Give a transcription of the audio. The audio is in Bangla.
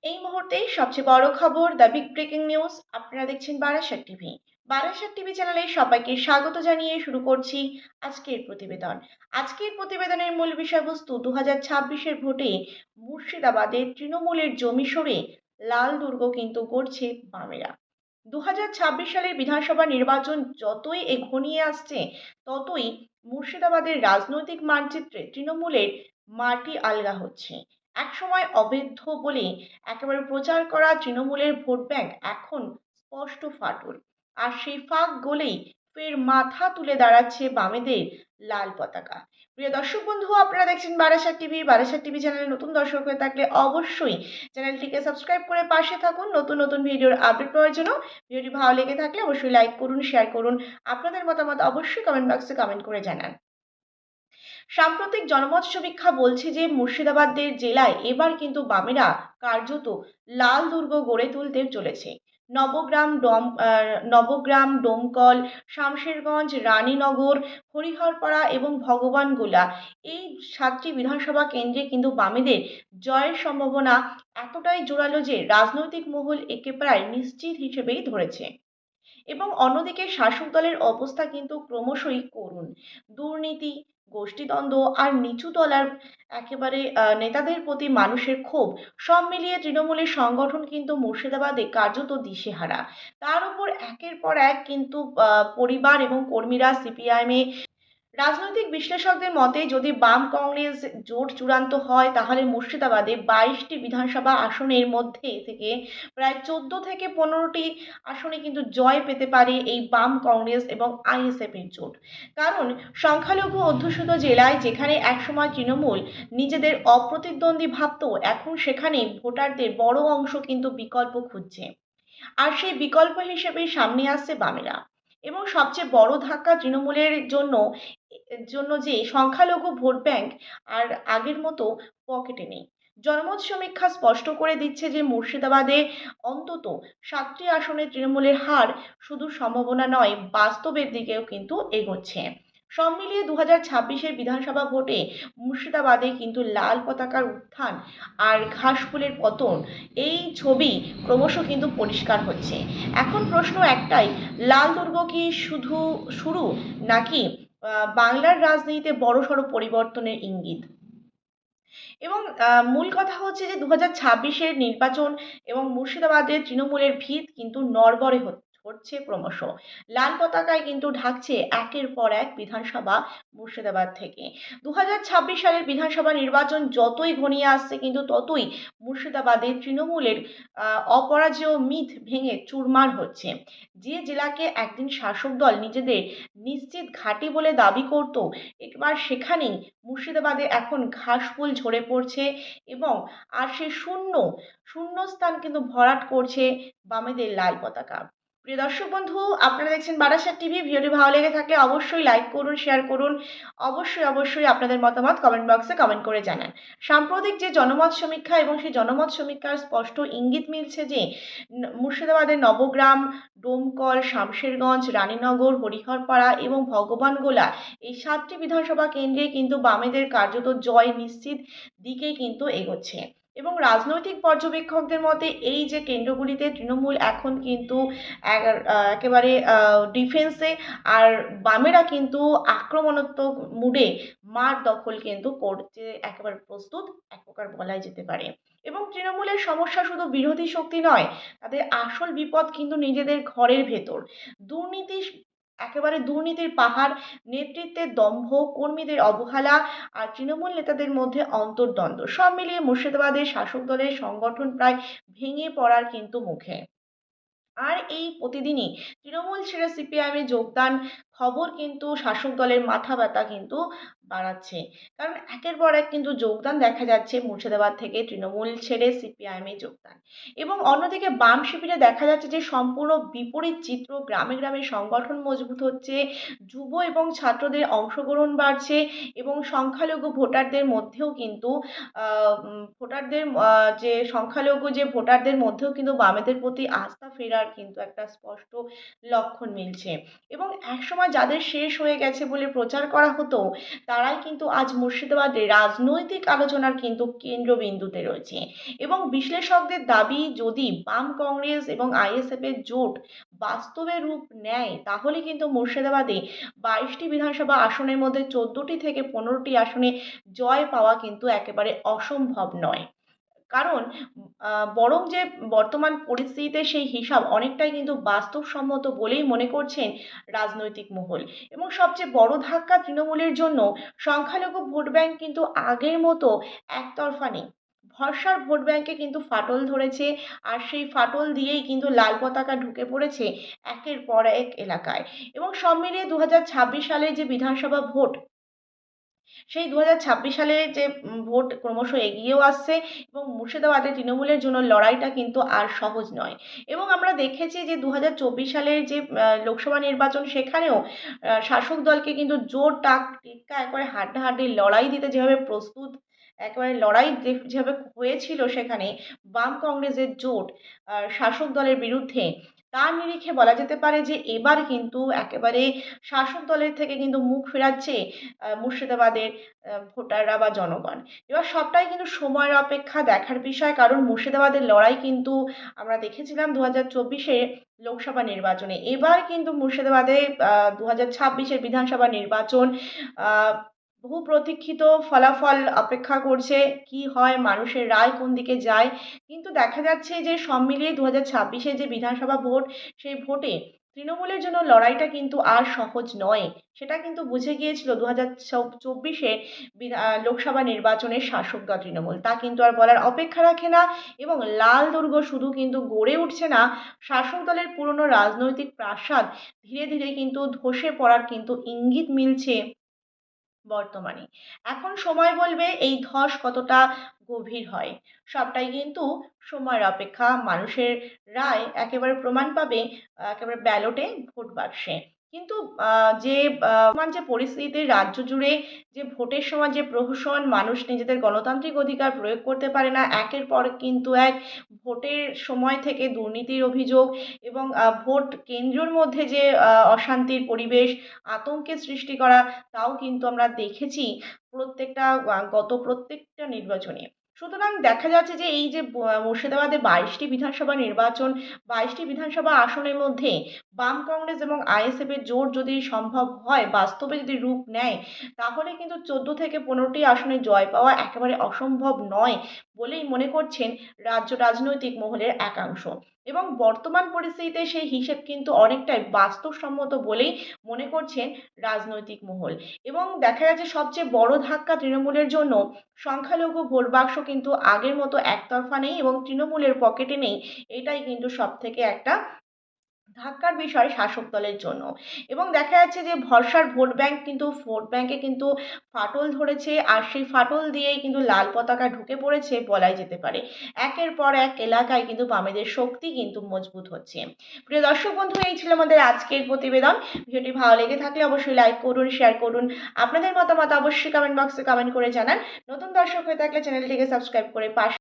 এই মুহূর্তেই সবচেয়ে বড় খবর, দ্য বিগ ব্রেকিং নিউজ। আপনারা দেখছেন বারাসাত টিভি। বারাসাত টিভি চ্যানেলে সবাইকে স্বাগত জানিয়ে শুরু করছি আজকের প্রতিবেদন। আজকের প্রতিবেদনের মূল বিষয়বস্তু, 2026-এর ভোটে মুর্শিদাবাদের তৃণমূলের জমি সরে লাল দুর্গ কিন্তু গড়ছে বামেরা। 2026 সালের বিধানসভা নির্বাচন যতই ঘনিয়ে আসছে, ততই মুর্শিদাবাদের রাজনৈতিক মানচিত্রে তৃণমূলের মাটি আলগা হচ্ছে। একসময় অবৈধ বলে একেবারে প্রচার করা তৃণমূলের ভোট ব্যাংক এখন স্পষ্ট ফাটল। আর সেই ফাঁক গলেই ফের মাথা তুলে দাঁড়াচ্ছে বামেদের লাল পতাকা। প্রিয় দর্শক বন্ধু, আপনারা দেখছেন বারাসাত টিভি। বারাসাত টিভি চ্যানেলে নতুন দর্শক হয়ে থাকলে অবশ্যই চ্যানেলটিকে সাবস্ক্রাইব করে পাশে থাকুন নতুন নতুন ভিডিওর আপডেট পাওয়ার জন্য। ভিডিওটি ভালো লেগে থাকলে অবশ্যই লাইক করুন, শেয়ার করুন। আপনাদের মতামত অবশ্যই কমেন্ট বক্সে কমেন্ট করে জানান। সাম্প্রতিক জনমত সমীক্ষা বলছে যে মুর্শিদাবাদের জেলায় এবার কিন্তু বামেরা কার্যত লাল দুর্গ গড়ে তুলতে চলেছে। নবগ্রাম, ডোমকল, শামশেরগঞ্জ, রানীনগর, হরিহরপাড়া এবং ভগবানগোলা, এই 7টি বিধানসভা কেন্দ্রে কিন্তু বামেদের জয়ের সম্ভাবনা এতটাই জোরালো যে রাজনৈতিক মহল একে প্রায় নিশ্চিত হিসেবেই ধরেছে। এবং অন্যদিকে শাসক দলের অবস্থা কিন্তু ক্রমশই করুণ। দুর্নীতি, গোষ্ঠীদ্বন্দ্ব আর নিচু তলার একেবারে নেতাদের প্রতি মানুষের ক্ষোভ, সব মিলিয়ে তৃণমূলের সংগঠন কিন্তু মুর্শিদাবাদে কার্যত দিশেহারা। তার উপর একের পর এক কিন্তু পরিবার এবং কর্মীরা সিপিআইএমে। রাজনৈতিক বিশ্লেষকদের মতে যদি বাম কংগ্রেস জোট চূড়ান্ত হয়, তাহলে মুর্শিদাবাদে 22টি বিধানসভা আসনের মধ্যে থেকে প্রায় 14 থেকে 15টি আসনে কিন্তু জয় পেতে পারে এই বাম কংগ্রেস এবং আইএসএফ এর জোট। কারণ সংখ্যালঘু অধ্যুষিত জেলায় যেখানে একসময় তৃণমূল নিজেদের অপ্রতিদ্বন্দ্বী ভাবত, এখন সেখানে ভোটারদের বড় অংশ কিন্তু বিকল্প খুঁজছে। আর সেই বিকল্প হিসেবেই সামনে আসছে বামেরা। এবং সবচেয়ে বড় ধাক্কা তৃণমূলের জন্য যে সংখ্যালঘু ভোট ব্যাংক আর আগের মতো পকেটে নেই। জনমত সমীক্ষা স্পষ্ট করে দিচ্ছে যে মুর্শিদাবাদে অন্তত 7টি আসনে তৃণমূলের হার শুধু সম্ভাবনা নয়, বাস্তবের দিকেও কিন্তু এগোচ্ছে। সব মিলিয়ে 2026-এর বিধানসভা ভোটে মুর্শিদাবাদে কিন্তু লাল পতাকার উত্থান আর ঘাসফুলের পতন, এই ছবি ক্রমশ কিন্তু পরিষ্কার হচ্ছে। এখন প্রশ্ন একটাই, লাল দুর্গ কি শুধু শুরু, নাকি বাংলার রাজনীতিতে বড়সড় পরিবর্তনের ইঙ্গিত? এবং মূল কথা হচ্ছে যে 2026-এর নির্বাচন এবং মুর্শিদাবাদের তৃণমূলের ভিত কিন্তু নড়বড়ে হচ্ছে ক্রমশ। লাল পতাকায় কিন্তু ঢাকছে একের পর এক বিধানসভা মুর্শিদাবাদ থেকে। 2026 সালের বিধানসভা নির্বাচন যতই ঘনিয়ে আসছে, কিন্তু ততই মুর্শিদাবাদে তৃণমূলের অপরাজেয় মিথ ভেঙে চুরমার হচ্ছে। যে জেলাকে একদিন শাসক দল নিজেদের নিশ্চিত ঘাঁটি বলে দাবি করত, এবার সেখানেই মুর্শিদাবাদে এখন ঘাসফুল ঝরে পড়ছে। এবং আর সে শূন্যস্থান কিন্তু ভরাট করছে বামেদের লাল পতাকা। প্রিয় দর্শক বন্ধু, আপনারা দেখছেন বারাসাত টিভি। ভিডিওটি ভালো লেগে থাকলে অবশ্যই লাইক করুন, শেয়ার করুন। অবশ্যই আপনাদের মতামত কমেন্ট বক্সে কমেন্ট করে জানান। সাম্প্রতিক যে জনমত সমীক্ষা, এবং সেই জনমত সমীক্ষার স্পষ্ট ইঙ্গিত মিলছে যে মুর্শিদাবাদের নবগ্রাম, ডোমকল, শামশেরগঞ্জ, রানীনগর, হরিহরপাড়া এবং ভগবানগোলা, এই 7টি বিধানসভা কেন্দ্রে কিন্তু বামেদের কার্যত জয় নিশ্চিত দিকেই কিন্তু এগোচ্ছে। এবং রাজনৈতিক পর্যবেক্ষকদের মতে এই যে কেন্দ্রগুলিতে তৃণমূল এখন কিন্তু একেবারে ডিফেন্সে, আর বামেরা কিন্তু আক্রমণাত্মক মুডে মাঠ দখল কিন্তু করতে একেবারে প্রস্তুত, এক প্রকার বলাই যেতে পারে। এবং তৃণমূলের সমস্যা শুধু বিরোধী শক্তি নয়, তাদের আসল বিপদ কিন্তু নিজেদের ঘরের ভেতর। দুর্নীতি, একেবারে দুর্নীতির পাহাড়, নেতৃত্বের দম্ভ, কর্মীদের অবহেলা আর তৃণমূল নেতাদের মধ্যে অন্তর্দ্বন্দ্ব, সব মিলিয়ে মুর্শিদাবাদের শাসক দলের সংগঠন প্রায় ভেঙে পড়ার কিন্তু মুখে। আর এই প্রতিদিনই তৃণমূল ছেড়ে সিপিআইএমে যোগদান খবর কিন্তু শাসক দলের মাথা ব্যথা কিন্তু বাড়াচ্ছে। কারণ একের পর এক কিন্তু যোগদান দেখা যাচ্ছে মুর্শিদাবাদ থেকে তৃণমূল ছেড়ে সিপিআইএমে যোগদান। এবং অন্যদিকে বাম শিবিরে দেখা যাচ্ছে যে সম্পূর্ণ বিপরীত চিত্র। গ্রামে গ্রামে সংগঠন মজবুত হচ্ছে, যুব এবং ছাত্রদের অংশগ্রহণ বাড়ছে, এবং সংখ্যালঘু ভোটারদের মধ্যেও কিন্তু যে সংখ্যালঘু যে ভোটারদের মধ্যেও কিন্তু বামেদের প্রতি আস্থা ফেরার কিন্তু একটা স্পষ্ট লক্ষণ মিলছে। এবং একসময় যাদের শেষ হয়ে গেছে বলে প্রচার করা হতো, তারাই কিন্তু আজ মুর্শিদাবাদে রাজনৈতিক আলোচনার কিন্তু কেন্দ্রবিন্দুতে রয়েছে। এবং বিশ্লেষকদের দাবি, যদি বাম কংগ্রেস এবং আইএসএফের জোট বাস্তবে রূপ নেয় তাহলে কিন্তু মুর্শিদাবাদে 22টি বিধানসভা আসনের মধ্যে 14টি থেকে 15টি আসনে জয় পাওয়া কিন্তু একেবারে অসম্ভব নয়। কারণ বরং যে বর্তমান পরিস্থিতিতে সেই হিসাব অনেকটাই কিন্তু বাস্তবসম্মত বলেই মনে করছেন রাজনৈতিক মহল। এবং সবচেয়ে বড় ধাক্কা তৃণমূলের জন্য, সংখ্যালঘু ভোট ব্যাংক কিন্তু আগের মতো একতরফা নেই। ভরসার ভোট ব্যাংকে কিন্তু ফাটল ধরেছে, আর সেই ফাটল দিয়েই কিন্তু লাল পতাকা ঢুকে পড়েছে একের পর এক এলাকায়। এবং সব মিলিয়ে 2026 সালে যে বিধানসভা ভোট, সেই 2026 সালে যে ভোট ক্রমশ এগিয়েও আসছে, এবং মুর্শিদাবাদে তৃণমূলের জন্য লড়াইটা কিন্তু আর সহজ নয়। এবং আমরা দেখেছি যে 2024 সালের যে লোকসভা নির্বাচন, সেখানেও শাসক দলকে কিন্তু জোর টেক্কা একবারে হাড্ডাহাড্ডি লড়াই দিতে যেভাবে প্রস্তুত, একেবারে লড়াই যেভাবে হয়েছিল সেখানে বাম কংগ্রেসের জোট শাসক দলের বিরুদ্ধে, তার নিরিখে বলা যেতে পারে যে এবার কিন্তু একেবারে শাসক দলের থেকে কিন্তু মুখ ফেরাচ্ছে মুর্শিদাবাদের ভোটাররা বা জনগণ। এবার সবটাই কিন্তু সময়ের অপেক্ষা, দেখার বিষয়। কারণ মুর্শিদাবাদের লড়াই কিন্তু আমরা দেখেছিলাম 2024-এ লোকসভা নির্বাচনে। এবার কিন্তু মুর্শিদাবাদে 2026-এর বিধানসভা নির্বাচন, বহু প্রতীক্ষিত ফলাফল অপেক্ষা করছে। কি হয়, মানুষের রায় কোন দিকে যায়। কিন্তু দেখা যাচ্ছে যে সব মিলিয়ে 2026-এ যে বিধানসভা ভোট, সেই ভোটে তৃণমূলের জন্য লড়াইটা কিন্তু আর সহজ নয়। সেটা কিন্তু বুঝে গিয়েছিল 2024-এ লোকসভা নির্বাচনের শাসক দল তৃণমূল। তা কিন্তু আর বলার অপেক্ষা রাখে না। এবং লাল দুর্গ শুধু কিন্তু গড়ে উঠছে না, শাসক দলের পুরনো রাজনৈতিক প্রাসাদ ধীরে ধীরে কিন্তু ধসে পড়ার কিন্তু ইঙ্গিত মিলছে বর্তমানে। এখন সময় বলবে এই ধস কতটা গভীর হয়। সবটাই কিন্তু সময়ের অপেক্ষা। মানুষের রায় একেবারে প্রমাণ পাবে একেবারে ব্যালটে, ভোট বাক্সে। কিন্তু যে বর্তমান যে পরিস্থিতিতে রাজ্য জুড়ে যে ভোটের সময় যে প্রহসন, মানুষ নিজেদের গণতান্ত্রিক অধিকার প্রয়োগ করতে পারে না, একের পর কিন্তু এক ভোটের সময় থেকে দুর্নীতির অভিযোগ, এবং ভোট কেন্দ্রের মধ্যে যে অশান্তির পরিবেশ, আতঙ্কের সৃষ্টি করা, তাও কিন্তু আমরা দেখেছি গত প্রত্যেকটা নির্বাচনে। সুতরাং দেখা যাচ্ছে যে এই যে মুর্শিদাবাদে 22টি বিধানসভা নির্বাচন, 22টি বিধানসভা আসনের মধ্যে বাম কংগ্রেস এবং আইএসএফের জোট যদি সম্ভব হয়, বাস্তবে যদি রূপ নেয়, তাহলে কিন্তু 14 থেকে 15টি আসনে জয় পাওয়া একেবারে অসম্ভব নয় বলেই মনে করছেন রাজ্য রাজনৈতিক মহলের একাংশ। এবং বর্তমান পরিস্থিতিতে সেই হিসেব কিন্তু অনেকটাই বাস্তবসম্মত বলেই মনে করছেন রাজনৈতিক মহল। এবং দেখা যাচ্ছে সবচেয়ে বড় ধাক্কা তৃণমূলের জন্য, সংখ্যালঘু ভোট বাক্স কিন্তু আগের মতো একতরফা নেই এবং তৃণমূলের পকেটে নেই। এটাই কিন্তু সবথেকে একটা ধাক্কার বিষয় শাসক দলের জন্য। এবং দেখা যাচ্ছে যে ভরসার ভোট ব্যাংক কিন্তু, ভোট ব্যাংকে কিন্তু ফাটল ধরেছে, আর সেই ফাটল দিয়েই কিন্তু লাল পতাকা ঢুকে পড়েছে বলাই যেতে পারে। একের পর এক এলাকায় কিন্তু বামেদের শক্তি কিন্তু মজবুত হচ্ছে। প্রিয় দর্শক বন্ধু, এই ছিল আমাদের আজকের প্রতিবেদন। ভিডিওটি ভালো লেগে থাকলে অবশ্যই লাইক করুন, শেয়ার করুন। আপনাদের মতামত অবশ্যই কমেন্ট বক্সে কমেন্ট করে জানান। নতুন দর্শক হয়ে থাকলে চ্যানেলটিকে সাবস্ক্রাইব করে পাশে